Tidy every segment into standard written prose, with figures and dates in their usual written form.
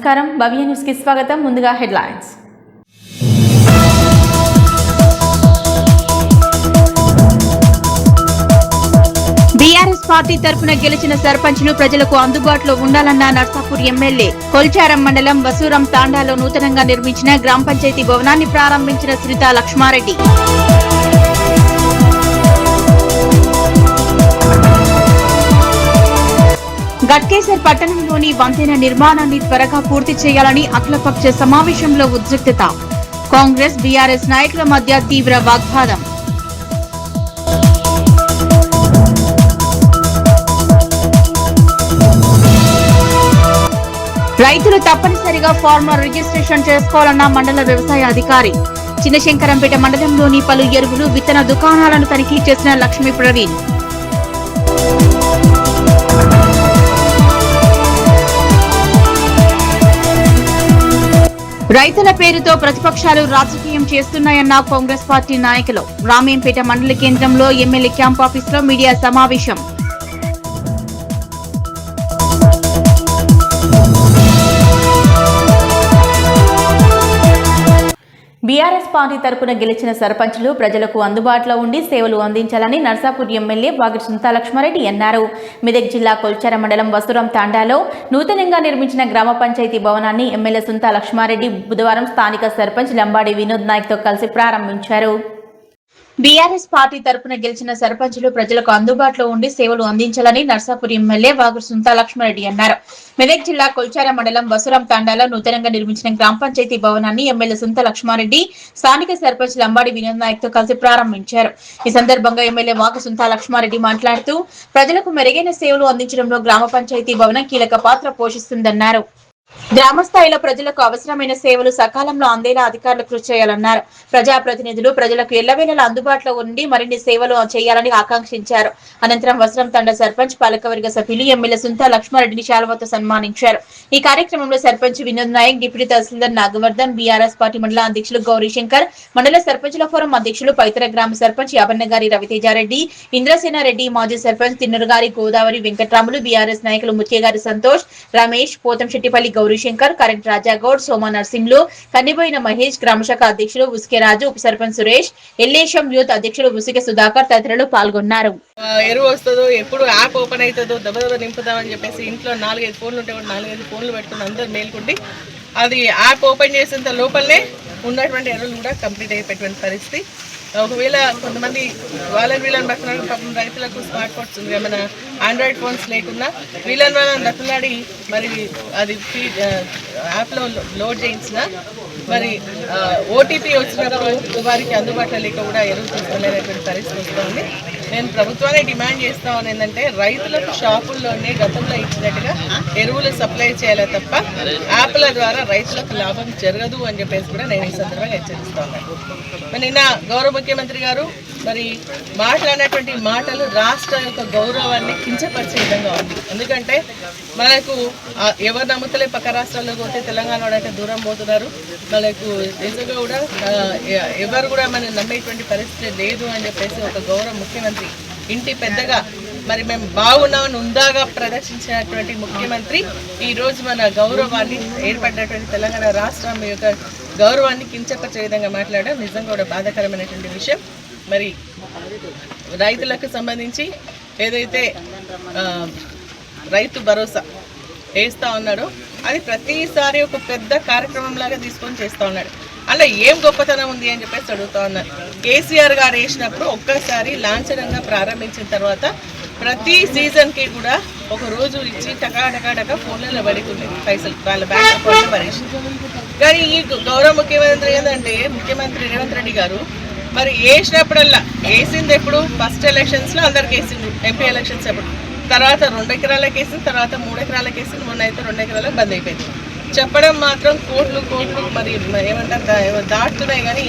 నమస్కారం భవ్య న్యూస్ కి స్వాగతం. ముందుగా హెడ్లైన్స్. బీఆర్ఎస్ పార్టీ తరపున గెలిచిన సర్పంచ్లు ప్రజలకు అందుబాటులో ఉండాలన్న నర్సాపూర్ ఎమ్మెల్యే. కొల్చారం మండలం వసూరం తాండాలో నూతనంగా నిర్మించిన గ్రామ పంచాయతీ భవనాన్ని ప్రారంభించిన శ్రీతా లక్ష్మారెడ్డి. గట్కేసర్ పట్టణంలోని వంతెన నిర్మాణాన్ని త్వరగా పూర్తి చేయాలని అఖిలపక్ష సమావేశంలో ఉద్రిక్తత. కాంగ్రెస్ బీఆర్ఎస్ నాయకుల మధ్య తీవ్ర వాగ్వాదం. రైతులు తప్పనిసరిగా ఫార్మర్ రిజిస్ట్రేషన్ చేసుకోవాలన్న మండల వ్యవసాయ అధికారి. చిన్నశంకరంపేట మండలంలోని పలు ఎరువులు విత్తన దుకాణాలను తనిఖీ చేసిన లక్ష్మీ ప్రవీణ్. రైతుల పేరుతో ప్రతిపక్షాలు రాజకీయం చేస్తున్నాయన్న కాంగ్రెస్ పార్టీ నాయకులు. రామేంపేట మండల కేంద్రంలో ఎమ్మెల్యే క్యాంప్ ఆఫీసులో మీడియా సమావేశం. బీఆర్ఎస్ పార్టీ తరపున గెలిచిన సర్పంచ్లు ప్రజలకు అందుబాటులో ఉండి సేవలు అందించాలని నర్సాపూర్ ఎమ్మెల్యే వాగిడి సునీతా లక్ష్మారెడ్డి అన్నారు. మెదక్ జిల్లా కొల్చారం మండలం వసూరం తాండాలో నూతనంగా నిర్మించిన గ్రామ పంచాయతీ భవనాన్ని ఎమ్మెల్యే సునీతా లక్ష్మారెడ్డి బుధవారం స్థానిక సర్పంచ్ లంబాడి వినోద్ నాయక్ తో కలిసి ప్రారంభించారు. బీఆర్ఎస్ పార్టీ తరపున గెలిచిన సర్పంచ్లు ప్రజలకు అందుబాటులో ఉండి సేవలు అందించాలని నర్సాపూర్ ఎమ్మెల్యే వాగిడి సునీతా లక్ష్మారెడ్డి అన్నారు. మెదక్ జిల్లా కొల్చారం మండలం వసూరం తాండాలో నూతనంగా నిర్మించిన గ్రామ పంచాయతీ భవనాన్ని ఎమ్మెల్యే సునీతా లక్ష్మారెడ్డి స్థానిక సర్పంచ్ లంబాడి వినోద్ నాయక్ తో కలిసి ప్రారంభించారు. ఈ సందర్భంగా ఎమ్మెల్యే వాగిడి సునీతా లక్ష్మారెడ్డి మాట్లాడుతూ ప్రజలకు మెరుగైన సేవలు అందించడంలో గ్రామ పంచాయతీ భవనం కీలక పాత్ర పోషిస్తుందన్నారు. గ్రామస్థాయిలో ప్రజలకు అవసరమైన సేవలు సకాలంలో అందేలా అధికారులు కృషి చేయాలన్నారు. ప్రజాప్రతినిధులు ప్రజలకు ఎల్లవేళలా అందుబాటులో ఉండి మరిన్ని సేవలు చేయాలని ఆకాంక్షించారు. అనంతరం వసూరం తండ సర్పంచ్ పాలకవర్గ సభ్యులు ఎమ్మెల్యే సునీతా లక్ష్మారెడ్డిని శాలువాతో సన్మానించారు. ఈ కార్యక్రమంలో సర్పంచ్ వినోద్ నాయక్, డిప్యూటీ తహసీల్దార్ నాగవర్ధన్, బీఆర్ఎస్ పార్టీ మండల అధ్యక్షులు గౌరీశంకర్, మండల సర్పంచుల ఫోరం అధ్యక్షులు పైతర గ్రామ సర్పంచ్ యాబన్నగారి రవితేజారెడ్డి, ఇంద్రసేనారెడ్డి, మాజీ సర్పంచ్ తిన్నరుగారి గోదావరి వెంకట్రాములు, బీఆర్ఎస్ నాయకులు ముత్యగారి సంతోష్, రమేష్, పోతంశెట్టిపల్లి గౌరీశంకర్, కరెంట్ రాజాగౌడ్, సోమా నర్సింహులు, కన్నిబోయిన మహేష్, గ్రామశాఖ అధ్యక్షులు ఉసుకే రాజు, ఉప సర్పంచ్ సురేష్, ఎల్లేశం యూత్ అధ్యక్షులు ఉసుకే సుధాకర్ తదితరులు పాల్గొన్నారు. ఎరువు వస్తుందో ఎప్పుడు యాప్ ఓపెన్ అవుతుందో దెబ్బ నింపుదామని చెప్పేసి ఇంట్లో 4-5 ఫోన్లు ఉంటే 4-5 ఫోన్లు పెట్టుకుని అందరూ మేల్కుండి అది యాప్ ఓపెన్ చేసేంత లోపలనే ఉన్నటువంటి ఎరువులు కూడా కంప్లీట్ అయిపోయేటువంటి పరిస్థితి. ఒకవేళ కొంతమంది వీళ్ళని బతున్నాడు, పాపం రైతులకు స్మార్ట్ ఫోన్స్ మన ఆండ్రాయిడ్ ఫోన్స్ లేకున్నా వాళ్ళని బతున్నాడి మరి అది యాప్లో లోడ్ చేయించిన మరి ఓటీపీ వచ్చినప్పుడు వారికి అందుబాటులో లేక కూడా ఎరువు తీసుకోలేనటువంటి పరిస్థితి వస్తుంది. నేను ప్రభుత్వాన్ని డిమాండ్ చేస్తామని ఏంటంటే రైతులకు షాపుల్లోనే గతంలో ఇచ్చినట్టుగా ఎరువులు సప్లై చేయాలి తప్ప యాప్ల ద్వారా రైతులకు లాభం జరగదు అని చెప్పేసి కూడా నేను ఈ సందర్భంగా హెచ్చరిస్తా ఉన్నాను. మరి నిన్న గౌరవ ముఖ్యమంత్రి గారు మరి మాట్లాడినటువంటి మాటలు రాష్ట్ర యొక్క గౌరవాన్ని కించపరిచే విధంగా ఉంది. ఎందుకంటే మనకు ఎవరు నమ్ముతలే పక్క రాష్ట్రాల్లో పోతే తెలంగాణ అయితే దూరం పోతున్నారు. మనకు నిజంగా కూడా ఎవరు కూడా మనం నమ్మేటువంటి పరిస్థితి లేదు అని చెప్పేసి ఒక గౌరవ ముఖ్యమంత్రి ఇంటి పెద్దగా మరి మేము బాగున్నామని ఉందాగా ప్రదర్శించినటువంటి ముఖ్యమంత్రి ఈరోజు మన గౌరవాన్ని ఏర్పడినటువంటి తెలంగాణ రాష్ట్రం యొక్క గౌరవాన్ని కించపరిచే విధంగా మాట్లాడడం నిజంగా కూడా బాధాకరమైనటువంటి విషయం. మరి రైతులకు సంబంధించి ఏదైతే రైతు భరోసా వేస్తూ ఉన్నాడో అది ప్రతిసారి ఒక పెద్ద కార్యక్రమం లాగా తీసుకొని చేస్తూ ఉన్నాడు. అలా ఏం గొప్పతనం ఉంది అని చెప్పేసి అడుగుతా ఉన్నారు. కేసీఆర్ గారు వేసినప్పుడు ఒక్కసారి లాంఛనంగా ప్రారంభించిన తర్వాత ప్రతి సీజన్కి కూడా ఒక రోజు ఇచ్చి టకా ఫోన్లలో పడుకునేది పైసలు వాళ్ళ బ్యాంక్ అకౌంట్లో పడేసి. కానీ ఈ గౌరవ ముఖ్యమంత్రి ఏంటంటే ముఖ్యమంత్రి రేవంత్ రెడ్డి గారు మరి వేసినప్పుడల్లా వేసింది ఎప్పుడు ఫస్ట్ ఎలక్షన్స్లో అందరికి వేసింది, ఎంపీ ఎలక్షన్స్ ఎప్పుడు, తర్వాత 2 ఎకరాలకు వేసింది, తర్వాత 3 ఎకరాలకు వేసింది, మొన్న అయితే 2 ఎకరాలకు బంద్ అయిపోయింది. చెప్పడం మాత్రం కోట్లు మరి ఏమంటారు దాటుతున్నాయి కానీ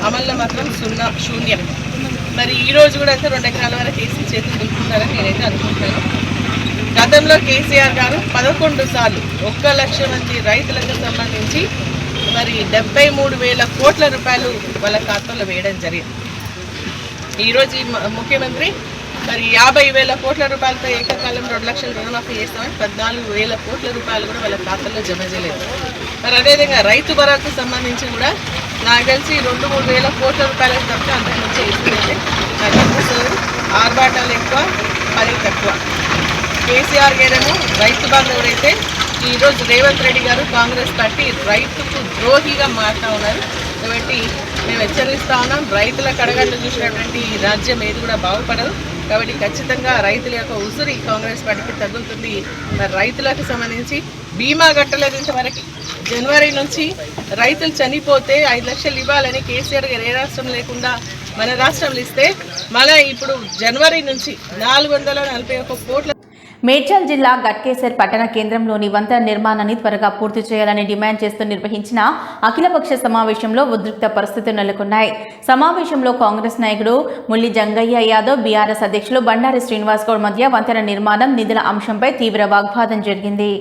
అమల్లో మాత్రం శూన్యం. మరి ఈరోజు కూడా అయితే 2 ఎకరాల వరకు వేసి చేతులు దులుపుతున్నారని నేనైతే అనుకుంటున్నాను. గతంలో కేసీఆర్ గారు 11 సార్లు 1 లక్ష మంది రైతులకు సంబంధించి మరి 73,000 కోట్ల రూపాయలు వాళ్ళ ఖాతాలో వేయడం జరిగింది. ఈరోజు ఈ ముఖ్యమంత్రి మరి 50,000 కోట్ల రూపాయలతో ఏకకాలం 2 లక్షల రుణమాఫీ చేస్తామని 14,000 కోట్ల రూపాయలు కూడా వాళ్ళ ఖాతాల్లో జమ చేయలేదు. మరి అదేవిధంగా రైతు భరోసాకు సంబంధించి కూడా నాకు తెలిసి 2-3 వేల కోట్ల రూపాయలకు తప్ప అంతకు మించి ఇస్తుందంటే నాకు అనిపిస్తుంది. ఆర్భాటాలు ఎక్కువ, పని తక్కువ. కేసీఆర్ గారేమో రైతు బాంధవుడైతే ఈరోజు రేవంత్ రెడ్డి గారు కాంగ్రెస్ పార్టీ రైతుకు ద్రోహిగా మారుతూ ఉన్నారు. కాబట్టి మేము హెచ్చరిస్తూ ఉన్నాం, రైతుల కడగండ్లు చూసినటువంటి ఈ రాజ్యం ఏది కూడా బాగుపడదు. కాబట్టి ఖచ్చితంగా రైతుల యొక్క ఉసురి కాంగ్రెస్ పార్టీకి తగులుతుంది. మరి రైతులకు సంబంధించి బీమా కట్టలేదు ఇంతవరకు. జనవరి నుంచి రైతులు చనిపోతే 5 లక్షలు ఇవ్వాలని కేసీఆర్ గారు ఏ రాష్ట్రం లేకుండా మన రాష్ట్రంలో ఇస్తే మళ్ళీ ఇప్పుడు జనవరి నుంచి 441 కోట్ల. మేడ్చల్ జిల్లా గట్కేసర్ పట్టణ కేంద్రంలోని వంతెన నిర్మాణాన్ని త్వరగా పూర్తి చేయాలని డిమాండ్ చేస్తూ నిర్వహించిన అఖిలపక్ష సమావేశంలో ఉద్రిక్త పరిస్థితులు నెలకొన్నాయి. సమావేశంలో కాంగ్రెస్ నాయకుడు ముల్లి జంగయ్య యాదవ్, బీఆర్ఎస్ అధ్యక్షులు బండారి శ్రీనివాస్ గౌడ్ మధ్య వంతెన నిర్మాణం నిధుల అంశంపై తీవ్ర వాగ్వాదం జరిగింది.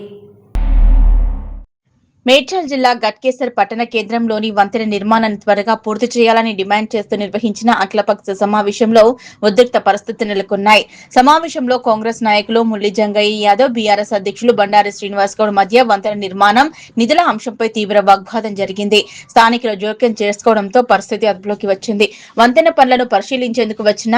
మేడ్చల్ జిల్లా గట్కేసర్ పట్టణ కేంద్రంలోని వంతెన నిర్మాణాన్ని త్వరగా పూర్తి చేయాలని డిమాండ్ చేస్తూ నిర్వహించిన అఖిలపక్ష సమావేశంలో ఉద్రిక్త పరిస్థితులు నెలకొన్నాయి. సమావేశంలో కాంగ్రెస్ నాయకులు ముల్లి జంగయ్య యాదవ్, బీఆర్ఎస్ అధ్యక్షులు బండారి శ్రీనివాస్ గౌడ్ మధ్య వంతెన నిర్మాణం నిధుల అంశంపై తీవ్ర వాగ్వాదం జరిగింది. స్థానికులు జోక్యం చేసుకోవడంతో పరిస్థితి అదుపులోకి వచ్చింది. వంతెన పనులను పరిశీలించేందుకు వచ్చిన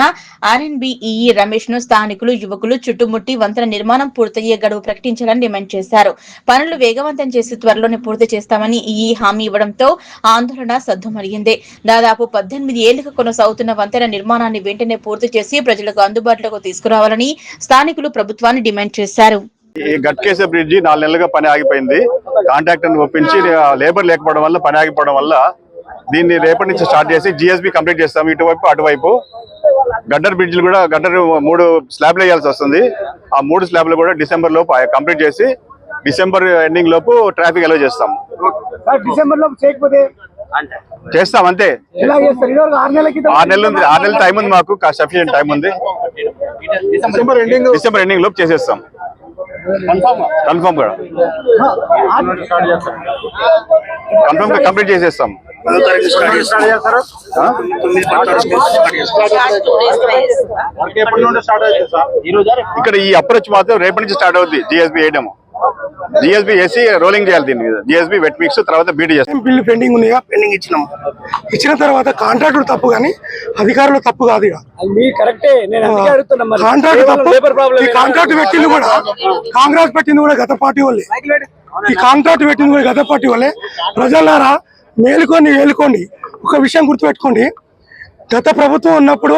ఆర్ఎన్బిఈ రమేష్ ను స్థానికులు, యువకులు చుట్టుముట్టి వంతెన నిర్మాణం పూర్తయ్యే గడువు ప్రకటించాలని డిమాండ్ చేశారు. పనులు వేగవంతం చేసి త్వరలోనే పూర్తి చేస్తామని ఈ హామీ ఇవ్వడంతో ఆందోళన సద్దుమణిగింది. దాదాపు 18 ఏళ్లుగా కొనసాగుతున్న వంతెన నిర్మాణాన్ని వెంటనే పూర్తి చేసి ప్రజలకు అందుబాటులోకి తీసుకురావాలని స్థానికులు ప్రభుత్వాన్ని డిమాండ్ చేశారు. ఈ గట్కేసర్ బ్రిడ్జి 4 నెలలుగా పని ఆగిపోయింది. కాంట్రాక్టర్ ఒప్పించి లేబర్ లేకపోవడం వల్ల, పని ఆగిపోవడం వల్ల దీన్ని రేపటి నుంచి స్టార్ట్ చేసి జిఎస్బి కంప్లీట్ చేస్తాం. ఇటువైపు అటువైపు గడ్డర్ బ్రిడ్జ్లు కూడా 3 స్లాబ్లు వేయాల్సి వస్తుంది. ఆ 3 స్లాబ్లు కూడా డిసెంబర్ లోపు కంప్లీట్ చేసి డిసెంబర్ ఎండింగ్ లోపు ట్రాఫిక్ అలౌ చేస్తాం. డిసెంబర్ లోపు చేయకపోతే చేస్తాం అంతే. 6 నెలలు టైం ఉంది, మాకు సఫిషియెంట్ టైం ఉంది. డిసెంబర్ ఎండింగ్ లోపు చేసేస్తాం కన్ఫర్మ్ గా కంప్లీట్ చేసేస్తాం. ఇక్కడ ఈ అప్రోచ్ మాత్రం రేపటి నుంచి స్టార్ట్ అవుతుంది. జిఎస్బి వేయడం, జిఎస్బి వేసి రోలింగ్ చేయాలి. దీని మీద జిఎస్బి వెట్ మిక్స్, తర్వాత బీటీ చేస్తాం. బిల్లు పెండింగ్ ఉన్నాయా, పెండింగ్ ఇచ్చిన తర్వాత కాంట్రాక్టర్ తప్పు కానీ అధికారులు తప్పు కాదు. కాంట్రాక్ట్ పెట్టింది కూడా కాంగ్రెస్ పెట్టింది కూడా గత పార్టీ వాళ్ళే. ఈ కాంట్రాక్ట్ పెట్టింది కూడా గత పార్టీ వాళ్ళే. ప్రజలారా మేలుకోండి. ఒక విషయం గుర్తుపెట్టుకోండి, గత ప్రభుత్వం ఉన్నప్పుడు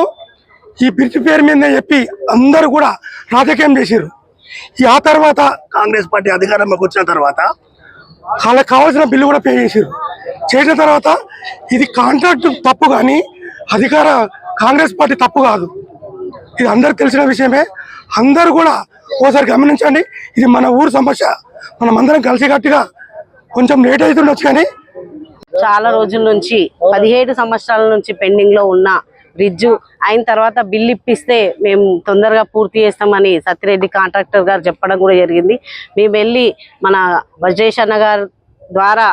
ఈ బ్రిడ్జ్ పేరు మీద చెప్పి అందరూ కూడా రాజకీయం చేశారు. ఆ తర్వాత కాంగ్రెస్ పార్టీ అధికారంలోకి వచ్చిన తర్వాత వాళ్ళకి కావాల్సిన బిల్లు కూడా పే చేసిన తర్వాత ఇది కాంట్రాక్ట్ తప్పు కానీ కాంగ్రెస్ పార్టీ తప్పు కాదు. ఇది అందరికి తెలిసిన విషయమే. అందరూ కూడా ఓసారి గమనించండి. ఇది మన ఊరు సమస్య. మనం అందరం కలిసికట్టుగా కొంచెం లేట్ అవుతుండొచ్చు కానీ చాలా రోజుల నుంచి 17 సంవత్సరాల నుంచి పెండింగ్ లో ఉన్న బ్రిడ్జ్ అయిన తర్వాత బిల్లు ఇప్పిస్తే మేము తొందరగా పూర్తి చేస్తామని సత్యరెడ్డి కాంట్రాక్టర్ గారు చెప్పడం కూడా జరిగింది. మేము వెళ్ళి మన వజ్రేష్ అన్న గారి ద్వారా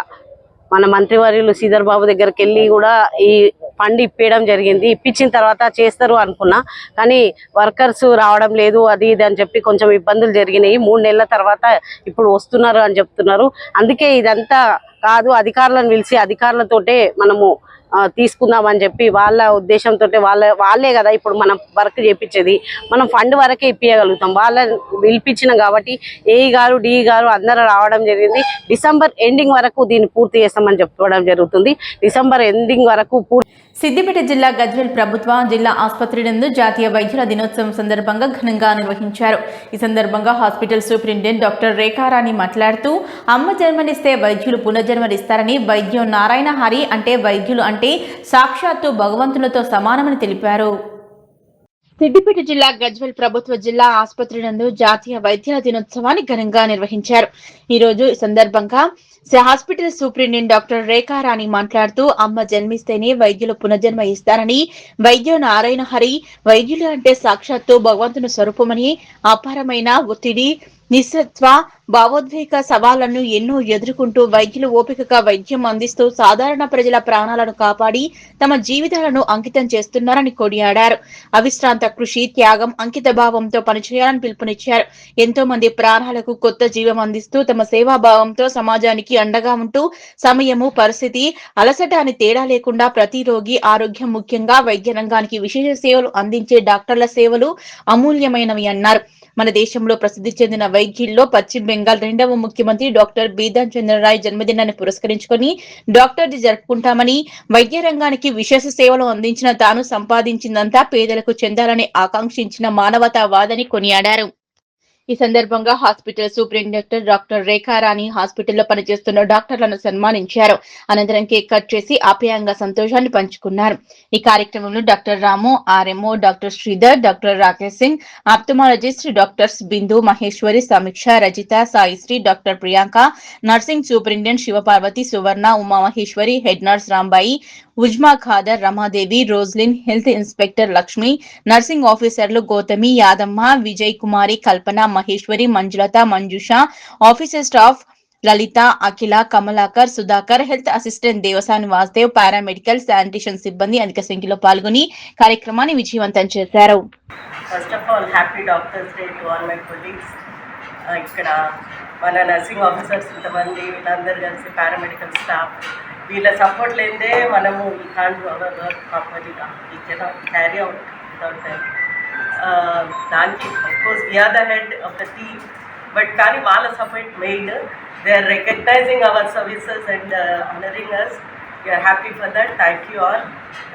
మన మంత్రివర్యులు శ్రీధర్ బాబు దగ్గరికి వెళ్ళి కూడా ఈ ఫండ్ ఇప్పేయడం జరిగింది. ఇప్పించిన తర్వాత చేస్తారు అనుకున్నా, కానీ వర్కర్స్ రావడం లేదు, అది ఇది అని చెప్పి కొంచెం ఇబ్బందులు జరిగినాయి. 3 నెలల తర్వాత ఇప్పుడు వస్తున్నారు అని చెప్తున్నారు. అందుకే ఇదంతా కాదు, అధికారులను పిలిచి అధికారులతోటే మనము తీసుకుందామని చెప్పి వాళ్ళ ఉద్దేశంతో వాళ్ళే కదా ఇప్పుడు మనం వర్క్ చేయించేది. మనం ఫండ్ వరకే ఇప్పించగలుగుతాం. వాళ్ళని పిలిపించినాం కాబట్టి ఏఈ గారు, డిఈ గారు అందరూ రావడం జరిగింది. డిసెంబర్ ఎండింగ్ వరకు దీన్ని పూర్తి చేస్తామని చెప్పడం జరుగుతుంది. డిసెంబర్ ఎండింగ్ వరకు సిద్దిపేట జిల్లా గజ్వేల్ ప్రభుత్వ జిల్లా ఆసుపత్రి నందు జాతీయ వైద్యుల దినోత్సవం సందర్భంగా ఘనంగా నిర్వహించారు. ఈ సందర్భంగా హాస్పిటల్ సూపరింటెండెంట్ డాక్టర్ రేఖారాణి మాట్లాడుతూ, అమ్మ జన్మనిస్తే వైద్యులు పునర్జన్మనిస్తారని, వైద్యం నారాయణ హరి అంటే వైద్యులు అంటే సాక్షాత్తు భగవంతులతో సమానమని తెలిపారు. సిద్దిపేట జిల్లా గజ్వేల్ ప్రభుత్వ జిల్లా ఆసుపత్రి నందు జాతీయ వైద్యుల దినోత్సవాన్ని ఘనంగా నిర్వహించారు. ఈ రోజు ఈ సందర్భంగా హాస్పిటల్ సూపరింటెండెంట్ డాక్టర్ రేఖారాణి మాట్లాడుతూ, అమ్మ జన్మిస్తేనే వైద్యులు పునర్జన్మ ఇస్తారని, వైద్యం నారాయణ హరి వైద్యులు అంటే సాక్షాత్తు భగవంతుని స్వరూపమని, అపారమైన ఒత్తిడి, నిస్సత్వ భావోద్వేగ సవాళ్లను ఎన్నో ఎదుర్కొంటూ వైద్యులు ఓపికగా వైద్యం అందిస్తూ సాధారణ ప్రజల ప్రాణాలను కాపాడి తమ జీవితాలను అంకితం చేస్తున్నారని కొనియాడారు. అవిశ్రాంత కృషి, త్యాగం, అంకిత భావంతో పనిచేయాలని పిలుపునిచ్చారు. ఎంతో మంది ప్రాణాలకు కొత్త జీవం అందిస్తూ తమ సేవాభావంతో సమాజానికి అండగా ఉంటూ సమయము, పరిస్థితి, అలసట అని తేడా లేకుండా ప్రతి రోగి ఆరోగ్యం ముఖ్యంగా వైద్య రంగానికి విశేష సేవలు అందించే డాక్టర్ల సేవలు అమూల్యమైనవి అన్నారు. మన దేశంలో ప్రసిద్ధి చెందిన వైద్యుల్లో పశ్చిమ బెంగాల్ 2వ ముఖ్యమంత్రి డాక్టర్ బిధాన్ చంద్రరాయ్ జన్మదినాన్ని పురస్కరించుకొని డాక్టర్ ది జరుపుకుంటామని, వైద్య రంగానికి విశేష సేవలు అందించిన తాను సంపాదించిందంతా పేదలకు చెందాలని ఆకాంక్షించిన మానవతావాదని కొనియాడారు. ఈ సందర్భంగా హాస్పిటల్ సూపరింటెండెంట్ డాక్టర్ రేఖారాణి హాస్పిటల్లో పనిచేస్తున్న డాక్టర్లను సన్మానించారు. అనంతరం కేక్ కట్ చేసి ఆప్యాయంగా సంతోషాన్ని పంచుకున్నారు. ఈ కార్యక్రమంలో doctor Ramu, RMO doctor Sridhar, doctor Rakesh Singh, ophthalmologist doctors Bindu, Maheshwari, Sameeksha, Rajitha, Saisree, doctor Priyanka, nursing superintendent Sivaparvathi, Suvarna, Umamaheshwari, head nurse Rambai, Uzma Khader, Ramadevi, Roslin, health inspector Lakshmi, nursing ఆఫీసర్లు Gouthami, Yadamma, Vijay Kumari, Kalpana, Maheshwari, Manjulatha, Manjusha, officer staff Lalitha, Akhila, Kamalakar, Sudhakar, health assistant Devasani Vasudev, paramedical, sanitation సిబ్బంది అధిక సంఖ్యలో పాల్గొని కార్యక్రమాన్ని విజయవంతం చేశారు. First of all happy doctors day to all my colleagues. ఇక్కడ మన నర్సింగ్ ఆఫీసర్స్ ఇంతమంది వీళ్ళందరూ కలిసి పారామెడికల్ స్టాఫ్ వీళ్ళ సపోర్ట్ లేదే మనము we can't do our work ప్రాపర్లీగా, we cannot carry out without them. దానికి of course we are the head of the team, but కానీ వాళ్ళ support main. They are recognizing our services and honoring us. We are happy for that. Thank you all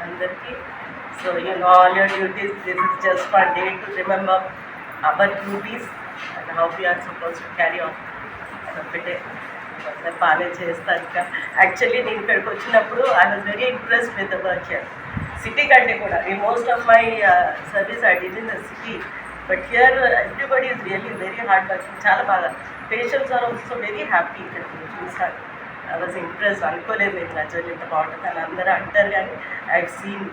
అందరికీ. So you know all your duties, this is just for day to remember our duties and how we are supposed to carry on. ఒకటే బాగా చేస్తారు. ఇంకా actually నేను ఇక్కడికి వచ్చినప్పుడు I was very impressed with the work here. City కంటే కూడా most of my service I did in the city, but here everybody is really very hard working. చాలా బాగా patients are also very happy ఇక్కడికి చూసాను. I was impressed. అనుకోలేదు నేను నచ్చలేదు ఇంత బాగుంటుంది అని అందరూ అంటారు, కానీ I have seen.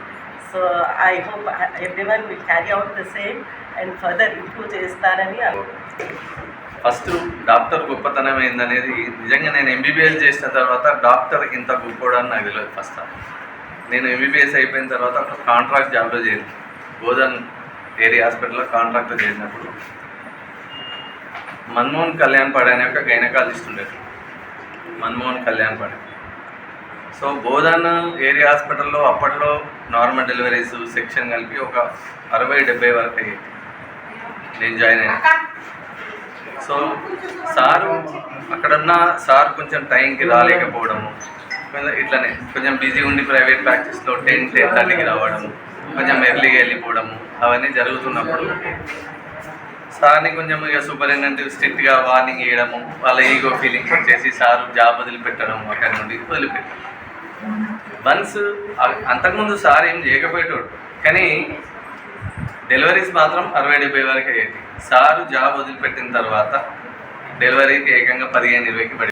So I hope everyone will carry out the same and further improve చేస్తారని ఫస్ట్ డాక్టర్ గొప్పతనం ఏందనేది నిజంగా నేను ఎంబీబీఎస్ చేసిన తర్వాత డాక్టర్ ఇంత గొప్పడని నాకు తెలియదు. ఫస్ట్ నేను ఎంబీబీఎస్ అయిపోయిన తర్వాత అక్కడ కాంట్రాక్ట్ జాబ్లో చేరింది. గోధన్ ఏరియా హాస్పిటల్లో కాంట్రాక్ట్లో చేసినప్పుడు మన్మోహన్ కళ్యాణ్ పాడే అనే ఒక గైనకాలజిస్ట్ ఉండేది, మన్మోహన్ కళ్యాణ్ పాడే. సో బోధన్ ఏరియా హాస్పిటల్లో అప్పట్లో నార్మల్ డెలివరీస్ సెక్షన్ కలిపి ఒక 60-70 వరకు అయ్యేది నేను జాయిన్ అయినా. సో సారు అక్కడున్న సార్ కొంచెం టైంకి రాలేకపోవడము, ఇట్లనే కొంచెం బిజీ ఉండి ప్రైవేట్ ప్రాక్టీస్లో 10-10:30కి రావడము, కొంచెం ఎర్లీగా వెళ్ళిపోవడము అవన్నీ జరుగుతున్నప్పుడు సార్ని కొంచెం ఇక సూపరింటెండెంట్ స్ట్రిక్ట్గా వార్నింగ్ ఇవ్వడము, వాళ్ళ ఈగో ఫీలింగ్స్ వచ్చేసి సారు జాబ్ వదిలిపెట్టడం, అక్కడి నుండి వదిలిపెట్టడం. వన్స్ అంతకుముందు సార్ ఏం చేయకపోయేటోడు, కానీ డెలివరీస్ మాత్రం 60-70 వరకు అయ్యేది. సారు జాబ్ వదిలిపెట్టిన తర్వాత డెలివరీకి ఏకంగా 15-20కి పడి.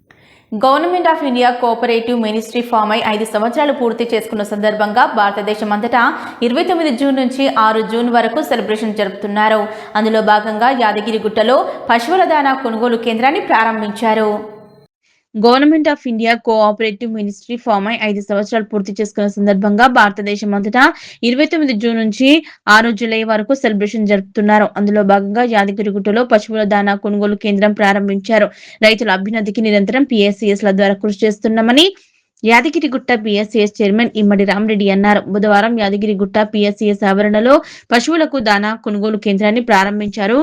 Government of India cooperative ministry form అయి 5 సంవత్సరాలు పూర్తి చేసుకున్న సందర్భంగా భారతదేశం అంతటా 29 జూన్ నుంచి 6 జూన్ వరకు సెలబ్రేషన్ జరుపుతున్నారు. అందులో భాగంగా యాదగిరిగుట్టలో పశువుల దాణా కొనుగోలు కేంద్రాన్ని ప్రారంభించారు. Government of India cooperative ministry form అయి 5 సంవత్సరాలు పూర్తి చేసుకున్న సందర్భంగా భారతదేశం అంతటా 29 జూన్ నుంచి 6 జూలై వరకు సెలబ్రేషన్ జరుపుతున్నారు. అందులో భాగంగా యాదగిరిగుట్టలో పశువుల దాణా కొనుగోలు కేంద్రం ప్రారంభించారు. రైతుల అభ్యున్నతికి నిరంతరం PSCSల ద్వారా కృషి చేస్తున్నామని యాదగిరిగుట్ట PSCS చైర్మన్ ఇమ్మడి రామరెడ్డి అన్నారు. బుధవారం యాదగిరిగుట్ట PSCS ఆవరణలో పశువులకు దాణా కొనుగోలు కేంద్రాన్ని ప్రారంభించారు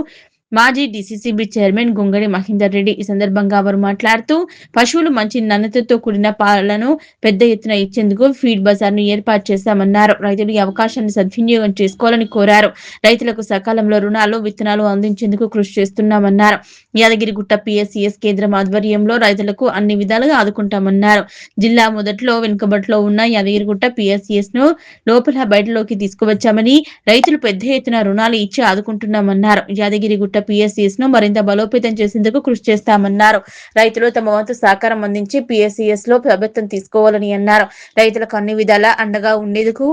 మాజీ DCCB చైర్మన్ గుంగడి మహేందర్ రెడ్డి. ఈ సందర్భంగా వారు మాట్లాడుతూ పశువులు మంచి నాణ్యతతో కూడిన పాలను పెద్ద ఎత్తున ఇచ్చేందుకు ఫీడ్ బజార్ను ఏర్పాటు చేశామన్నారు. రైతులు ఈ అవకాశాన్ని సద్వినియోగం చేసుకోవాలని కోరారు. రైతులకు సకాలంలో రుణాలు, విత్తనాలు అందించేందుకు కృషి చేస్తున్నామన్నారు. యాదగిరిగుట్ట PSCS కేంద్రం ఆధ్వర్యంలో రైతులకు అన్ని విధాలుగా ఆదుకుంటామన్నారు. జిల్లా మొదట్లో వెనుకబట్లో ఉన్న యాదగిరిగుట్ట PSCS ను లోపల బయటలోకి తీసుకువచ్చామని, రైతులు పెద్ద ఎత్తున రుణాలు ఇచ్చి ఆదుకుంటున్నామన్నారు. యాదగిరిగుట్ట PSCS ను మరింత బలోపేతం చేసేందుకు కృషి చేస్తామన్నారు. రైతులు తమ వంతు సహకారం అందించి PSCS లో ప్రభుత్వం తీసుకోవాలని అన్నారు. రైతులకు అన్ని విధాలా అండగా ఉండేందుకు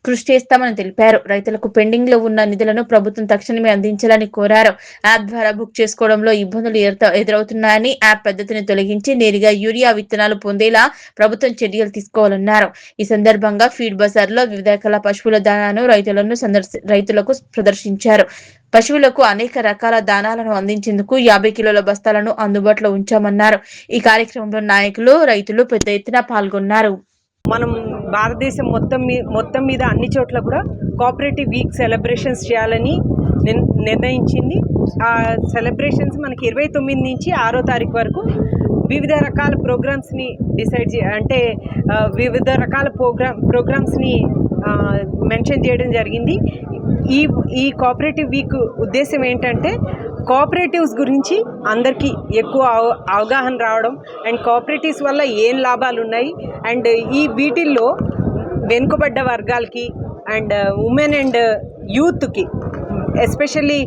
కృషి చేస్తామని తెలిపారు. రైతులకు పెండింగ్ లో ఉన్న నిధులను ప్రభుత్వం తక్షణమే అందించాలని కోరారు. యాప్ ద్వారా బుక్ చేసుకోవడంలో ఇబ్బందులు ఎదురవుతున్నాయని యాప్ పద్ధతిని తొలగించి నేరుగా యూరియా విత్తనాలు పొందేలా ప్రభుత్వం చర్యలు తీసుకోవాలన్నారు. ఈ సందర్భంగా ఫీడ్ బజార్ లో వివిధ రకాల పశువుల దానాను రైతులకు ప్రదర్శించారు. పశువులకు అనేక రకాల దానాలను అందించేందుకు 50 కిలోల బస్తాలను అందుబాటులో ఉంచామన్నారు. ఈ కార్యక్రమంలో నాయకులు, రైతులు పెద్ద ఎత్తున పాల్గొన్నారు. మనం భారతదేశం మొత్తం మీద అన్ని చోట్ల కూడా కోఆపరేటివ్ వీక్ సెలబ్రేషన్స్ చేయాలని నిర్ణయించింది. ఆ సెలబ్రేషన్స్ మనకి 29 నుంచి 6వ తారీఖు వరకు వివిధ రకాల ప్రోగ్రామ్స్ని వివిధ రకాల ప్రోగ్రామ్స్ని మెన్షన్ చేయడం జరిగింది. ఈ కోఆపరేటివ్ వీక్ ఉద్దేశం ఏంటంటే కోఆపరేటివ్స్ గురించి అందరికీ ఎక్కువ అవగాహన రావడం అండ్ కోఆపరేటివ్స్ వల్ల ఏం లాభాలు ఉన్నాయి అండ్ వీటిల్లో వెనుకబడ్డ వర్గాలకి అండ్ ఉమెన్ అండ్ యూత్కి ఎస్పెషల్లీ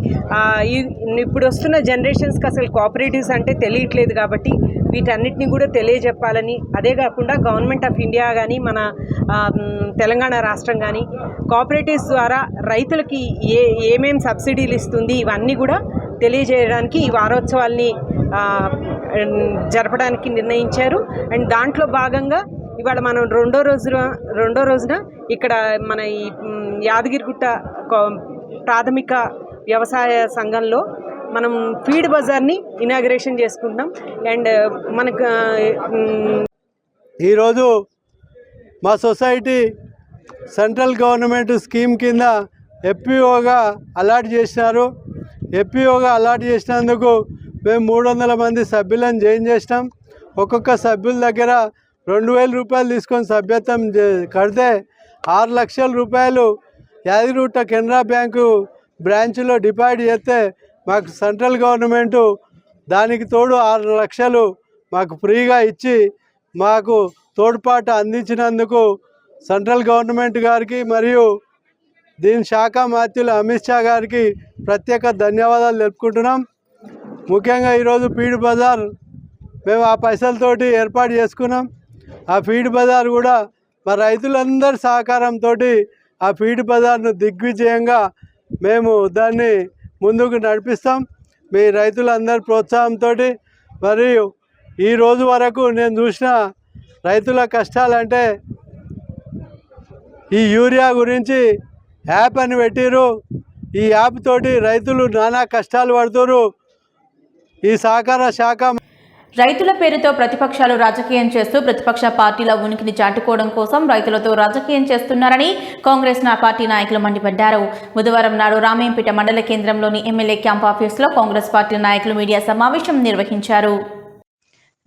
ఇప్పుడు వస్తున్న జనరేషన్స్కి అసలు కోఆపరేటివ్స్ అంటే తెలియట్లేదు కాబట్టి వీటన్నిటిని కూడా తెలియజెప్పాలని, అదే కాకుండా గవర్నమెంట్ ఆఫ్ ఇండియా కానీ మన తెలంగాణ రాష్ట్రం కానీ కోఆపరేటివ్స్ ద్వారా రైతులకి ఏమేం సబ్సిడీలు ఇస్తుంది ఇవన్నీ కూడా తెలియజేయడానికి ఈ వారోత్సవాల్ని జరపడానికి నిర్ణయించారు. అండ్ దాంట్లో భాగంగా ఇవాళ మనం రెండో రోజున ఇక్కడ మన ఈ యాదగిరిగుట్ట ప్రాథమిక వ్యవసాయ సంఘంలో మనం ఫీడ్ బజార్ని ఇనాగ్రేషన్ చేసుకుంటున్నాం. అండ్ మనకు ఈరోజు మా సొసైటీ సెంట్రల్ గవర్నమెంట్ స్కీమ్ కింద ఎఫ్పిఓగా అలాట్ చేసినారు. ఎఫ్పిఓగా అలాట్ చేసినందుకు మేము 300 మంది సభ్యులను జాయిన్ చేసినాం. ఒక్కొక్క సభ్యుల దగ్గర 2000 రూపాయలు తీసుకొని సభ్యత్వం కడితే 6 లక్షల రూపాయలు యాదగిరిగుట్ట కెనరా బ్యాంకు బ్రాంచ్లో డిపాజిట్ చేస్తే మాకు సెంట్రల్ గవర్నమెంటు దానికి తోడు 6 లక్షలు మాకు ఫ్రీగా ఇచ్చి మాకు తోడ్పాటు అందించినందుకు సెంట్రల్ గవర్నమెంట్ గారికి మరియు దీని శాఖ మంత్రులు అమిత్ షా గారికి ప్రత్యేక ధన్యవాదాలు తెలుపుకుంటున్నాం. ముఖ్యంగా ఈరోజు ఫీడ్ బజార్ మేము ఆ పైసలతోటి ఏర్పాటు చేసుకున్నాం. ఆ ఫీడ్ బజార్ కూడా మా రైతులందరి సహకారంతో ఆ ఫీడ్ బజార్ను దిగ్విజయంగా మేము దాన్ని ముందుకు నడిపిస్తాం. మీ రైతులందరి ప్రోత్సాహంతో మరియు ఈ రోజు వరకు నేను చూసిన రైతుల కష్టాలంటే ఈ యూరియా గురించి యాప్ అని పెట్టిరు. ఈ యాప్ తోటి రైతులు నానా కష్టాలు పడుతున్నారు. ఈ సహకార శాఖ రైతుల పేరుతో ప్రతిపక్షాలు రాజకీయం చేస్తూ ప్రతిపక్ష పార్టీల ఉనికిని చాటుకోవడం కోసం రైతులతో రాజకీయం చేస్తున్నారని కాంగ్రెస్ పార్టీ నాయకులు మండిపడ్డారు. బుధవారం నాడు రామేంపేట మండల కేంద్రంలోని ఎమ్మెల్యే క్యాంప్ ఆఫీసులో కాంగ్రెస్ పార్టీ నాయకులు మీడియా సమావేశం నిర్వహించారు.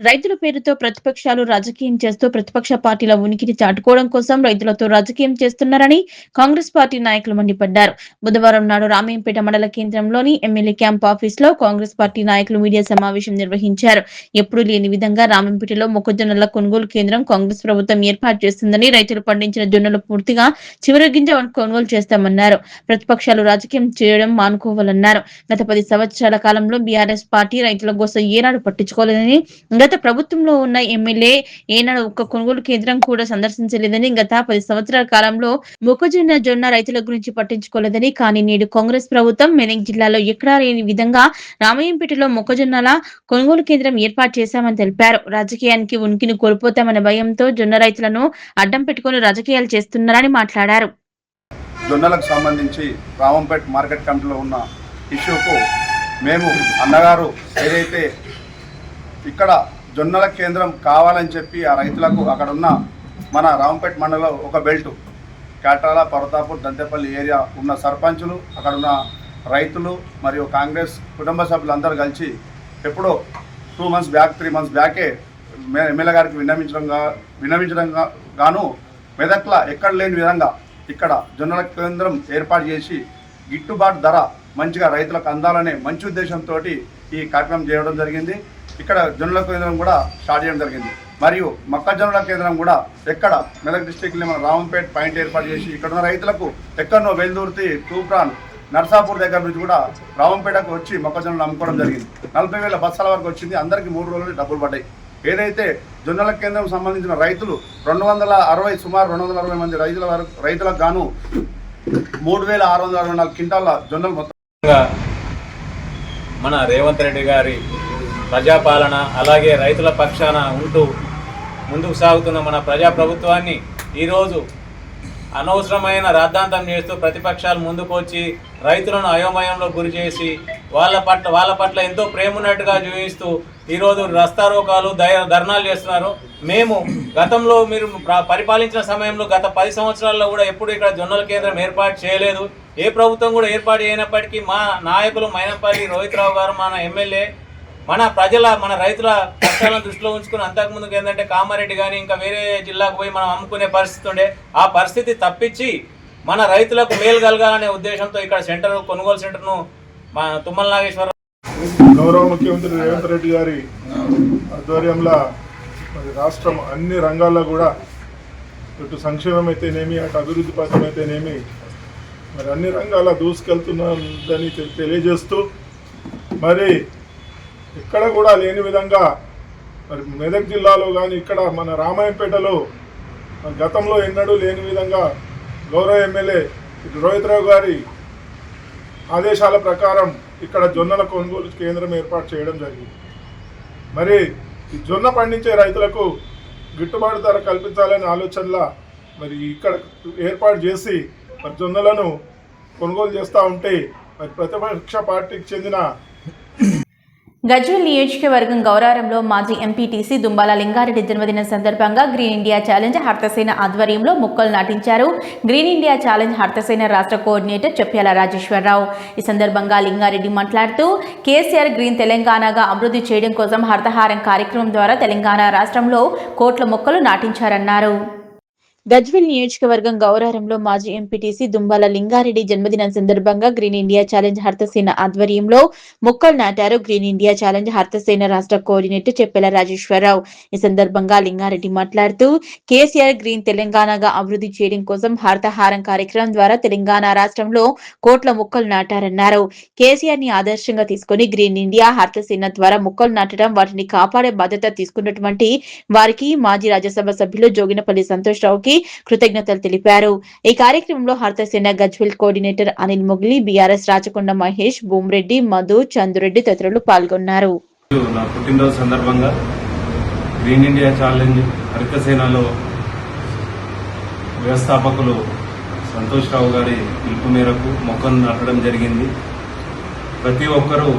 రైతుల పేరుతో ప్రతిపక్షాలు రాజకీయం చేస్తూ ప్రతిపక్ష పార్టీల ఉనికిని చాటుకోవడం కోసం రైతులతో రాజకీయం చేస్తున్నారని కాంగ్రెస్ పార్టీ నాయకులు మండిపడ్డారు. బుధవారం నాడు రామేంపేట మండల కేంద్రంలోని ఎమ్మెల్యే క్యాంప్ ఆఫీస్ లో కాంగ్రెస్ పార్టీ నాయకులు మీడియా సమావేశం నిర్వహించారు. ఎప్పుడూ లేని విధంగా రామేంపేటలో మొక్కజొన్నల కొనుగోలు కేంద్రం కాంగ్రెస్ ప్రభుత్వం ఏర్పాటు చేస్తుందని, రైతులు పండించిన జొన్నలు పూర్తిగా చివరి గింజ కొనుగోలు చేస్తామన్నారు. ప్రతిపక్షాలు రాజకీయం చేయడం మానుకోవాలన్నారు. గత 10 సంవత్సరాల కాలంలో బీఆర్ఎస్ పార్టీ రైతుల కోసం ఏనాడు పట్టించుకోలేదని, గత ప్రభుత్వంలో ఉన్న ఎమ్మెల్యే ఏనాడు ఒక్క కొనుగోలు కేంద్రం కూడా సందర్శించలేదని, గత 10 సంవత్సరాల కాలంలో జొన్న రైతుల గురించి పట్టించుకోలేదని, కానీ నేడు కాంగ్రెస్ ప్రభుత్వం మెదక్ జిల్లాలో ఎక్కడా లేని విధంగా రామయ్యంపేటలో మొక్కజొన్నల కొనుగోలు కేంద్రం ఏర్పాటు చేశామని తెలిపారు. రాజకీయానికి ఉనికిని కోల్పోతామనే భయంతో జొన్న రైతులను అడ్డం పెట్టుకుని రాజకీయాలు చేస్తున్నారని మాట్లాడారు. జొన్నలకు సంబంధించి రామంపేట మార్కెట్ కమిటీలో ఉన్న ఇష్యూకు మేము అన్నగారు ఏదైతే ఇక్కడ జొన్నల కేంద్రం కావాలని చెప్పి ఆ రైతులకు అక్కడ ఉన్న మన రామంపేట మండలంలో ఒక బెల్ట్ కాటాల, పర్వతాపూర్, దంతేపల్లి ఏరియా ఉన్న సర్పంచులు, అక్కడ ఉన్న రైతులు మరియు కాంగ్రెస్ కుటుంబ సభ్యులందరూ కలిసి ఎప్పుడో 2 మంత్స్ బ్యాక్ 3 మంత్స్ బ్యాకే ఎమ్మెల్యే గారికి విన్నవించడం గాను మెదక్ల ఎక్కడ లేని విధంగా ఇక్కడ జొన్నల కేంద్రం ఏర్పాటు చేసి గిట్టుబాటు ధర మంచిగా రైతులకు అందాలనే మంచి ఉద్దేశంతో ఈ కార్యక్రమం చేయడం జరిగింది. ఇక్కడ జొన్నల కేంద్రం కూడా స్టార్ట్ చేయడం జరిగింది. మరియు మొక్కజొన్నల కేంద్రం కూడా ఎక్కడ మెదక్ డిస్టిక్లో మన రామంపేట పాయింట్ ఏర్పాటు చేసి ఇక్కడ ఉన్న రైతులకు ఎక్కడనో వెల్దుర్తి, తూప్రాన్, నర్సాపూర్ దగ్గర నుంచి కూడా రామంపేటకు వచ్చి మొక్కజొన్నలు అమ్ముకోవడం జరిగింది. 40,000 బస్తాల వరకు వచ్చింది. అందరికీ 3 రోజులు డబ్బులు పడ్డాయి. ఏదైతే జొన్నల కేంద్రం సంబంధించిన రైతులు 260 సుమారు 260 మంది రైతులకు గాను 3664 క్వింటాల జొన్నలు మొత్తం మన రేవంత్ రెడ్డి గారి ప్రజాపాలన అలాగే రైతుల పక్షాన ఉంటూ ముందుకు సాగుతున్న మన ప్రజాప్రభుత్వాన్ని ఈరోజు అనవసరమైన రాద్ధాంతం చేస్తూ ప్రతిపక్షాలు ముందుకు వచ్చి రైతులను అయోమయంలో గురి చేసి వాళ్ళ పట్ల ఎంతో ప్రేమ ఉన్నట్టుగా చూపిస్తూ ఈరోజు రస్తారోకాలు ధర్నాలు చేస్తున్నారు. మేము గతంలో మీరు పరిపాలించిన సమయంలో గత 10 సంవత్సరాల్లో కూడా ఎప్పుడు ఇక్కడ జొన్నల కేంద్రం ఏర్పాటు చేయలేదు. ఏ ప్రభుత్వం కూడా ఏర్పాటు చేయనప్పటికీ మా నాయకులు మైనంపల్లి రోహిత్రావు గారు, మన ఎమ్మెల్యే, మన రైతుల కష్టాలను దృష్టిలో ఉంచుకుని అంతకుముందుకు ఏంటంటే కామారెడ్డి కానీ ఇంకా వేరే జిల్లాకు పోయి మనం అమ్ముకునే పరిస్థితి ఉండే. ఆ పరిస్థితి తప్పించి మన రైతులకు మేలు కలగాలనే ఉద్దేశంతో ఇక్కడ కొనుగోలు సెంటర్ను మా తుమ్మల నాగేశ్వరరావు గౌరవ ముఖ్యమంత్రి రేవంత్ రెడ్డి గారి ఆధ్వర్యంలో మరి రాష్ట్రం అన్ని రంగాల్లో కూడా ఇటు సంక్షేమం అయితేనేమి, అటు అభివృద్ధి పథకం అయితేనేమి, మరి అన్ని రంగాల దూసుకెళ్తున్నదని తెలియజేస్తూ మరి ఇక్కడ కూడా లేని విధంగా మరి మెదక్ జిల్లాలో కానీ ఇక్కడ మన రామాయంపేటలో గతంలో ఎన్నడూ లేని విధంగా గౌరవ ఎమ్మెల్యే రోహిత్రావు గారి ఆదేశాల ప్రకారం ఇక్కడ జొన్నల కొనుగోలు కేంద్రం ఏర్పాటు చేయడం జరిగింది. మరి ఈ జొన్న పండించే రైతులకు గిట్టుబాటు ధర కల్పించాలనే ఆలోచనలా మరి ఇక్కడ ఏర్పాటు చేసి మరి జొన్నలను కొనుగోలు చేస్తూ ఉంటే మరి ప్రతిపక్ష పార్టీకి చెందిన గజ్వేల్ నియోజకవర్గం గౌరారంలో మాజీ ఎంపీటీసీ దుంబాల లింగారెడ్డి జన్మదిన సందర్భంగా గ్రీన్ ఇండియా ఛాలెంజ్ హర్తసేన ఆధ్వర్యంలో మొక్కలు నాటించారు. గ్రీన్ ఇండియా ఛాలెంజ్ హర్తసేన రాష్ట్ర కోఆర్డినేటర్ చెప్పాల రాజేశ్వరరావు. ఈ సందర్భంగా లింగారెడ్డి మాట్లాడుతూ కేసీఆర్ గ్రీన్ తెలంగాణగా అభివృద్ధి చేయడం కోసం హర్తహారం కార్యక్రమం ద్వారా తెలంగాణ రాష్ట్రంలో కోట్ల మొక్కలు నాటించారన్నారు. గజ్వేల్ నియోజకవర్గం గౌరారంలో మాజీ ఎంపీటీసీ దుంబాల లింగారెడ్డి జన్మదినం సందర్భంగా గ్రీన్ ఇండియా ఛాలెంజ్ హర్తసేన ఆధ్వర్యంలో మొక్కలు నాటారు. గ్రీన్ ఇండియా ఛాలెంజ్ హర్తసేన రాష్ట్ర కోఆర్డినేటర్ చెప్పెల రాజేశ్వరరావు. ఈ సందర్భంగా లింగారెడ్డి మాట్లాడుతూ కేసీఆర్ గ్రీన్ తెలంగాణగా అభివృద్ధి చేయడం కోసం హర్తహారం కార్యక్రమం ద్వారా తెలంగాణ రాష్ట్రంలో కోట్ల మొక్కలు నాటారన్నారు. కేసీఆర్ ని ఆదర్శంగా తీసుకుని గ్రీన్ ఇండియా హర్తసేన ద్వారా మొక్కలు నాటడం, వాటిని కాపాడే బాధ్యత తీసుకున్నటువంటి వారికి మాజీ రాజ్యసభ సభ్యులు జోగినపల్లి సంతోష్ రావుకి కృతజ్ఞతలు తెలిపారు. ఈ కార్యక్రమంలో హర్తసేన గజ్వేల్ కోఆర్డినేటర్ అనిల్ మొగ్లీ, బీఆర్ఎస్ రాచకొండ మహేష్, భూమిరెడ్డి, మధు, చందురెడ్డి తదితరులు పాల్గొన్నారు. నా పుట్టినరోజు సందర్భంగా గ్రీన్ ఇండియా ఛాలెంజ్ హరితసేనలో వ్యవస్థాపకులు సంతోష్ రావు గారి పిలుపు మేరకు మొక్కను నాటడం జరిగింది. ప్రతి ఒక్కరూ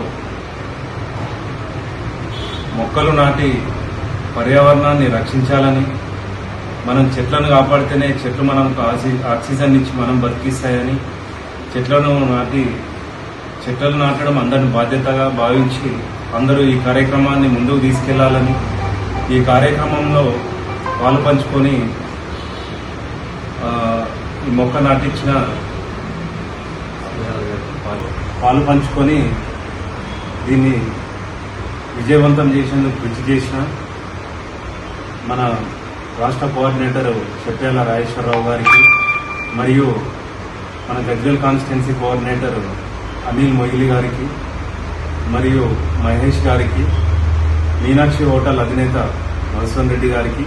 మొక్కలు నాటి పర్యావరణాన్ని రక్షించాలని, మనం చెట్లను కాపాడితేనే చెట్లు మనకు ఆక్సిజన్ ఇచ్చి మనం బతికిస్తాయని, చెట్లను నాటడం అందరిని బాధ్యతగా భావించి అందరూ ఈ కార్యక్రమాన్ని ముందుకు తీసుకెళ్లాలని, ఈ కార్యక్రమంలో పాలు పంచుకొని దీన్ని విజయవంతం చేసేందుకు కృషి చేసిన మన రాష్ట్ర కోఆర్డినేటర్ చెప్పేల రాజేశ్వరరావు గారికి, మరియు మన గజ్వేల్ కాన్స్టిట్యున్సీ కోఆర్డినేటర్ అనిల్ మొయిలి గారికి, మరియు మహేష్ గారికి, మీనాక్షి హోటల్ అధినేత మధుసూదన్ రెడ్డి గారికి,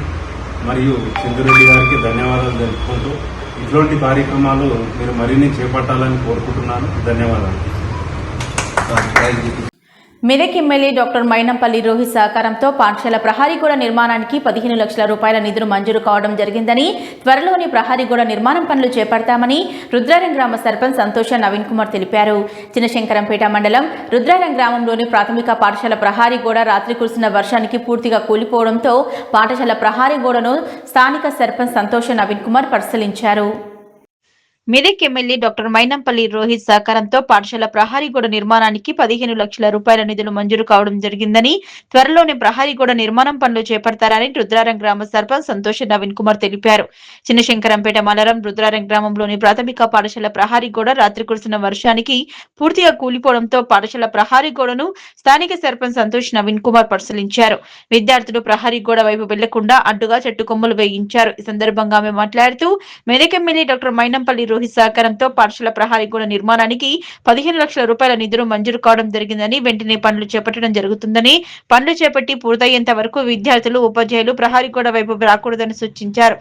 మరియు చంద్రురెడ్డి గారికి ధన్యవాదాలు తెలుపుకుంటూ ఇటువంటి కార్యక్రమాలు మీరు మరిన్ని చేపట్టాలని కోరుకుంటున్నాను. ధన్యవాదాలు. మెదక్ ఎమ్మెల్యే డాక్టర్ మైనంపల్లి రోహిత్ సహకారంతో పాఠశాల ప్రహారీగోడ నిర్మాణానికి 15 లక్షల రూపాయల నిధులు మంజూరు కావడం జరిగిందని, త్వరలోని ప్రహారీగోడ నిర్మాణం పనులు చేపడతామని రుద్రారం గ్రామ సర్పంచ్ సంతోష నవీన్ కుమార్ తెలిపారు. చిన్నశంకరంపేట మండలం రుద్రారం గ్రామంలోని ప్రాథమిక పాఠశాల ప్రహారీగోడ రాత్రి కురిసిన వర్షానికి పూర్తిగా కూలిపోవడంతో పాఠశాల ప్రహారీగోడను స్థానిక సర్పంచ్ సంతోష నవీన్ కుమార్ పరిశీలించారు. మెదక్ ఎమ్మెల్యే డాక్టర్ మైనంపల్లి రోహిత్ సహకారంతో పాఠశాల ప్రహారీగోడ నిర్మాణానికి 15 లక్షల రూపాయల నిధులు మంజూరు కావడం జరిగిందని, త్వరలోనే ప్రహారీగోడ నిర్మాణం పనులు చేపడతారని రుద్రారం గ్రామ సర్పంచ్ సంతోష నవీన్ కుమార్ తెలిపారు. చిన్నశంకరంపేట మండలం రుద్రారం గ్రామంలోని ప్రాథమిక పాఠశాల ప్రహారీగోడ రాత్రి కురిసిన వర్షానికి పూర్తిగా కూలిపోవడంతో పాఠశాల ప్రహారీగోడను స్థానిక సర్పంచ్ సంతోష్ నవీన్ కుమార్ పరిశీలించారు. విద్యార్థులు ప్రహారీగోడ వైపు వెళ్లకుండా అడ్డుగా చెట్టు కొమ్మలు వేయించారు. ఈ సందర్భంగా ఆమె మాట్లాడుతూ మెదక్ ఎమ్మెల్యే డాక్టర్ మైనంపల్లి రోహిత్ సహకారంతో పాఠశాల ప్రహారీ గోడ నిర్మాణానికి 15 లక్షల రూపాయల నిధులు మంజూరు కావడం జరిగిందని, వెంటనే పనులు చేపట్టడం జరుగుతుందని, పనులు చేపట్టి పూర్తయ్యేంత వరకు విద్యార్థులు, ఉపాధ్యాయులు ప్రహారీ గోడ వైపు రాకూడదని సూచించారు.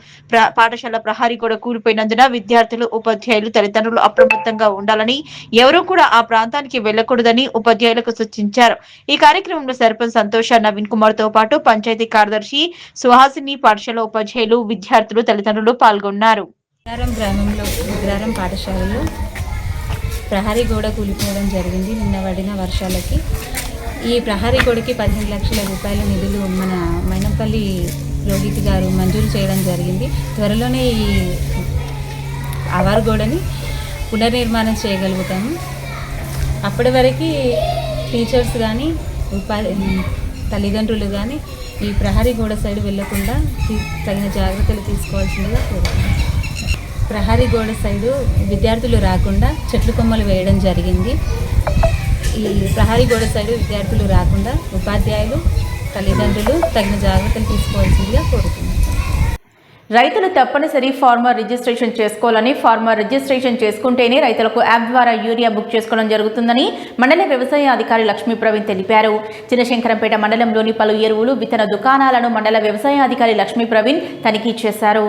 పాఠశాల ప్రహారీ గోడ కూలిపోయినందున విద్యార్థులు, ఉపాధ్యాయులు, తల్లిదండ్రులు అప్రమత్తంగా ఉండాలని, ఎవరూ కూడా ఆ ప్రాంతానికి వెళ్లకూడదని ఉపాధ్యాయులకు సూచించారు. ఈ కార్యక్రమంలో సర్పంచ్ సంతోష, నవీన్ కుమార్ తో పాటు పంచాయతీ కార్యదర్శి సుహాసిని, పాఠశాల ఉపాధ్యాయులు, విద్యార్థులు, తల్లిదండ్రులు పాల్గొన్నారు. ఉగ్రారం పాఠశాలలో ప్రహరీ గోడ కూలిపోవడం జరిగింది. నిన్న పడిన వర్షాలకి ఈ ప్రహరీ గోడకి 15 లక్షల రూపాయల నిధులు మన మైనంపల్లి రోహిత్ గారు మంజూరు చేయడం జరిగింది. త్వరలోనే ఈ ఆవార్ గోడని పునర్నిర్మాణం చేయగలుగుతాము. అప్పటి వరకు టీచర్స్ కానీ తల్లిదండ్రులు కానీ ఈ ప్రహరీ గోడ సైడ్ వెళ్లకుండా తగిన జాగ్రత్తలు తీసుకోవాల్సిందిగా కోరుతున్నాను. ప్రహరీ గోడ సైడు విద్యార్థులు రాకుండా చెట్లు కొమ్మలు వేయడం జరిగింది. ఈ ప్రహరీ గోడ సైడు విద్యార్థులు రాకుండా ఉపాధ్యాయులు, తల్లిదండ్రులు తగిన జాగ్రత్తలు తీసుకోవాల్సిందిగా కోరుతున్నాను. రైతులు తప్పనిసరి ఫార్మర్ రిజిస్ట్రేషన్ చేసుకోవాలని, ఫార్మర్ రిజిస్ట్రేషన్ చేసుకుంటేనే రైతులకు యాప్ ద్వారా యూరియా బుక్ చేసుకోవడం జరుగుతుందని మండల వ్యవసాయ అధికారి లక్ష్మీ ప్రవీణ్ తెలిపారు. చిన్నశంకరంపేట మండలంలోని పలు ఎరువులు, విత్తన దుకాణాలను మండల వ్యవసాయ అధికారి లక్ష్మీ ప్రవీణ్ తనిఖీ చేశారు.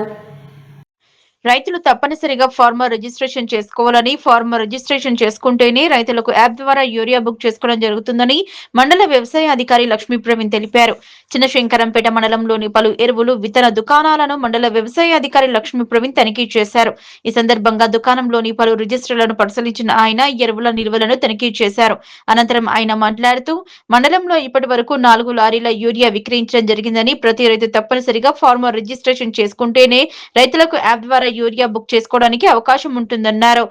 రైతులు తప్పనిసరిగా ఫార్మర్ రిజిస్ట్రేషన్ చేసుకోవాలని, ఫార్మర్ రిజిస్ట్రేషన్ చేసుకుంటేనే రైతులకు యాప్ ద్వారా యూరియా బుక్ చేసుకోవడం జరుగుతుందని మండల వ్యవసాయ అధికారి లక్ష్మీ ప్రవీణ్ తెలిపారు. చిన్నశంకరంపేట మండలంలోని పలు ఎరువులు, విత్తన దుకాణాలను మండల వ్యవసాయ అధికారి లక్ష్మీ ప్రవీణ్ తనిఖీ చేశారు. ఈ సందర్భంగా దుకాణంలోని పలు రిజిస్టర్లను పరిశీలించిన ఆయన ఎరువుల నిల్వలను తనిఖీ చేశారు. అనంతరం ఆయన మాట్లాడుతూ, మండలంలో ఇప్పటి వరకు 4 లారీల యూరియా విక్రయించడం జరిగిందని, ప్రతి రైతు తప్పనిసరిగా ఫార్మర్ రిజిస్ట్రేషన్ చేసుకుంటేనే రైతులకు యాప్ ద్వారా యూరియా బుక్ చేసుకోవడానికి అవకాశం ఉంటుందన్నారు.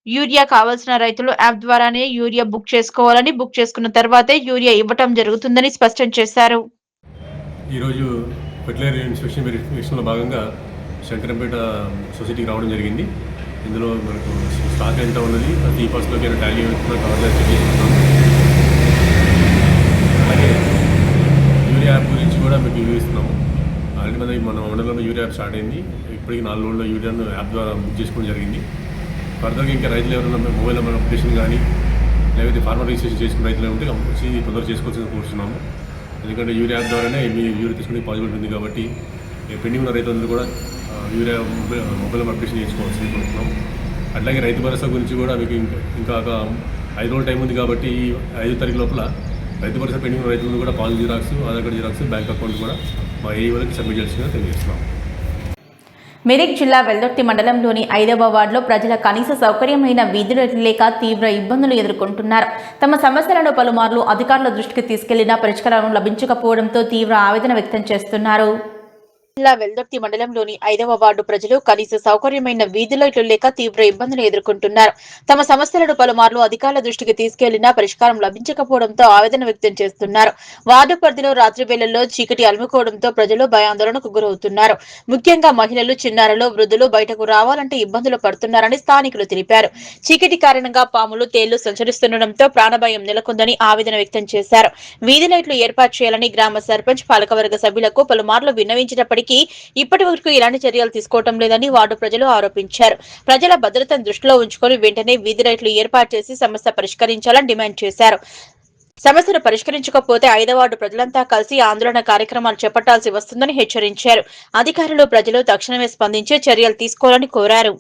యూరియా కావాల్సిన రైతులు యాప్ ద్వారానే యూరియా బుక్ చేసుకోవాలని, బుక్ చేసుకున్న తర్వాతే యూరియా ఇవ్వటం జరుగుతుందని స్పష్టం చేశారు. ఈరోజు ఫెర్టిలైజర్ ఇన్స్పెక్షన్లో భాగంగా శంకరంపేట సొసైటీకి రావడం జరిగింది. ఇందులో మనకు స్టాక్ ఎంత ఉన్నది, ప్రతి పర్సన్లోకి టాలీ కవర్ చేస్తున్నాం. అలాగే యూరియా యాప్ గురించి కూడా మీకు వివరిస్తున్నాము. ఆల్రెడీ మన మండలంలో యూరియా యాప్ స్టార్ట్ అయింది. ఇప్పటికి 4 రోజుల్లో యూరియాను యాప్ ద్వారా బుక్ చేసుకోవడం జరిగింది. ఫర్దర్గా ఇంకా రైతులు ఎవరైనా మొబైల్ నెంబర్ అప్లికేషన్ కానీ లేకపోతే ఫార్మర్ రిజిస్ట్రేషన్ చేసుకున్న రైతులు ఉంటే వచ్చి తొందరగా చేసుకోవాల్సింది కోరుతున్నాము. ఎందుకంటే యూరియా యాప్ ద్వారానే మీ యూరియా తీసుకునే పాసిబిలిటీ ఉంది కాబట్టి పెండింగ్ ఉన్న రైతులందరూ కూడా యూరియా మొబైల్ నెంబర్ అప్లికేషన్ చేసుకోవాల్సింది కోరుతున్నాము. అట్లాగే రైతు భరోసా గురించి కూడా మీకు ఇంకా 5 రోజుల టైం ఉంది కాబట్టి 5వ తారీఖు లోపల రైతు భరోసా పెండింగ్ ఉన్న రైతులను కూడా pass xerox, Aadhaar card xerox, bank account కూడా మా ఏ వరకు సబ్మిట్ చేయాల్సిందిగా తెలియజేస్తున్నాం. మెదక్ జిల్లా వెల్దుర్తి మండలంలోని 5వ వార్డులో ప్రజల కనీస సౌకర్యమైన వీధులు లేక తీవ్ర ఇబ్బందులు ఎదుర్కొంటున్నారు. తమ సమస్యలను పలుమార్లు అధికారుల దృష్టికి తీసుకెళ్లినా పరిష్కారం లభించకపోవడంతో తీవ్ర ఆవేదన వ్యక్తం చేస్తున్నారు. జిల్లా వెల్దుర్తి మండలంలోని 5వ వార్డు ప్రజలు కనీస సౌకర్యమైన వీధి లైట్లు లేక తీవ్ర ఇబ్బందులు ఎదుర్కొంటున్నారు. తమ సమస్యలను పలుమార్లు అధికారుల దృష్టికి తీసుకెళ్లినా పరిష్కారం లభించకపోవడంతో ఆవేదన వ్యక్తం చేస్తున్నారు. వార్డు పరిధిలో రాత్రి వేళల్లో చీకటి అలుముకోవడంతో ప్రజలు భయాందోళనకు గురవుతున్నారు. ముఖ్యంగా మహిళలు, చిన్నారులు, వృద్ధులు బయటకు రావాలంటే ఇబ్బందులు పడుతున్నారని స్థానికులు తెలిపారు. చీకటి కారణంగా పాములు, తేళ్లు సంచరిస్తుండటంతో ప్రాణభయం నెలకొందని ఆవేదన వ్యక్తం చేశారు. వీధి లైట్లు ఏర్పాటు చేయాలని గ్రామ సర్పంచ్, పాలకవర్గ సభ్యులకు పలుమార్లు విన్నవించినప్పటికీ ఇప్పటి వరకు ఇలాంటి చర్యలు తీసుకోవటం లేదని వార్డు ప్రజలు ఆరోపించారు. ప్రజల భద్రతను దృష్టిలో ఉంచుకొని వెంటనే వీధి లైట్లు ఏర్పాటు చేసి సమస్య పరిష్కరించాలని డిమాండ్ చేశారు. సమస్యను పరిష్కరించకపోతే 5వ వార్డు ప్రజలంతా కలిసి ఆందోళన కార్యక్రమాలు చేపట్టాల్సి వస్తుందని హెచ్చరించారు. అధికారులు, ప్రజలు తక్షణమే స్పందించి చర్యలు తీసుకోవాలని కోరారు.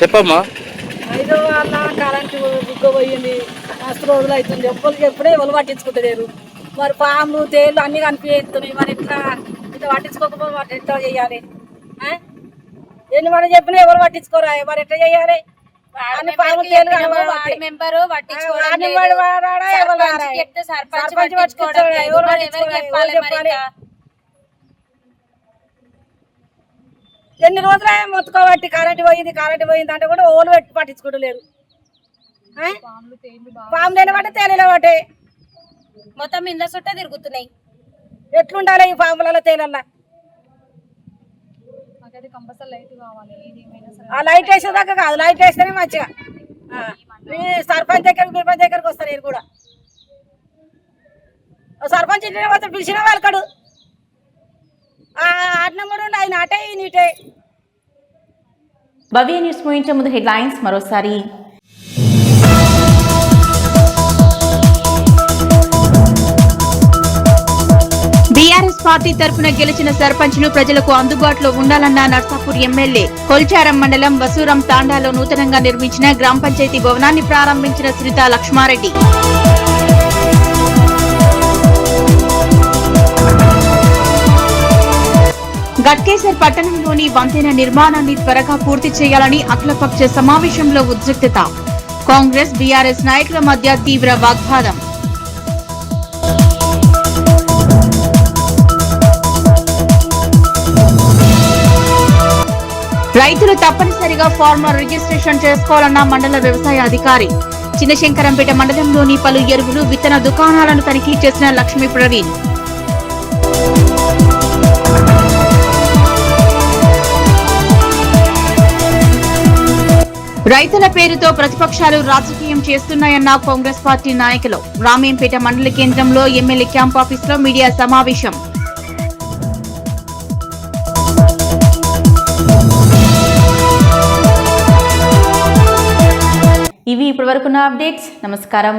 చెప్పమ్మా. 5వ వాళ్ళ కరెంటు బుగ్గపోయింది, మస్తు రోజులు అవుతుంది. ఎప్పుడే ఎవరు పట్టించుకుంటలేరు. మరి పాములు, తేళ్ళు అన్ని కనిపిస్తున్నాయి. మరి ఇట్లా పట్టించుకోకపోతే మరి ఎట్లా చేయాలి? ఎన్ని మనం చెప్పినా ఎవరు పట్టించుకోరా, మరి ఎట్లా చేయాలి? అన్ని పాములు, తేళ్ళు ఎన్ని రోజులు మొత్తుకోబట్టి కరెంటు పోయింది అంటే కూడా ఓలు పెట్టి పట్టించుకోవట్లేరు. పాములు బట్టి తేలిలో బట్టి మొత్తం ఇండ్ల చుట్టే తిరుగుతున్నాయి. ఎట్లుండాలి ఈ పాములలో, తేలల్లా? ఆ లైట్ వేసేదాకా కాదు, లైట్ వేస్తేనే మంచిగా. సర్పంచ్ దగ్గరికి వస్తారు. నేను కూడా సర్పంచ్ ఇంటిని పోతే పిలిచిన వాళ్ళకడు నెంబర్ ఉండి ఆయన అటే ఇటే. భవ్య న్యూస్ ముగించే ముందు హెడ్లైన్స్ మరోసారి. బీఆర్ఎస్ పార్టీ తరపున గెలిచిన సర్పంచ్లు ప్రజలకు అందుబాటులో ఉండాలన్న నర్సాపూర్ ఎమ్మెల్యే. కొల్చారం మండలం వసూరం తాండాలో నూతనంగా నిర్మించిన గ్రామ పంచాయతీ భవనాన్ని ప్రారంభించిన శ్రీతా లక్ష్మారెడ్డి. గట్కేసర్ పట్టణంలోని వంతెన నిర్మాణాన్ని త్వరగా పూర్తి చేయాలని అఖిలపక్ష సమావేశంలో ఉద్రిక్తత. కాంగ్రెస్ బీఆర్ఎస్ నాయకుల మధ్య తీవ్ర వాగ్వాదం. రైతులు తప్పనిసరిగా ఫార్మర్ రిజిస్ట్రేషన్ చేసుకోవాలన్న మండల వ్యవసాయ అధికారి. చిన్నశంకరంపేట మండలంలోని పలు ఎరువులు విత్తన దుకాణాలను తనిఖీ చేసిన లక్ష్మీ ప్రవీణ్. రైతుల పేరుతో ప్రతిపక్షాలు రాజకీయం చేస్తున్నాయన్న కాంగ్రెస్ పార్టీ నాయకులు. రామేంపేట మండల కేంద్రంలో ఎమ్మెల్యే క్యాంప్ ఆఫీసులో మీడియా సమావేశం. ఇవి ఇప్పటివరకున్న అప్డేట్స్. నమస్కారం.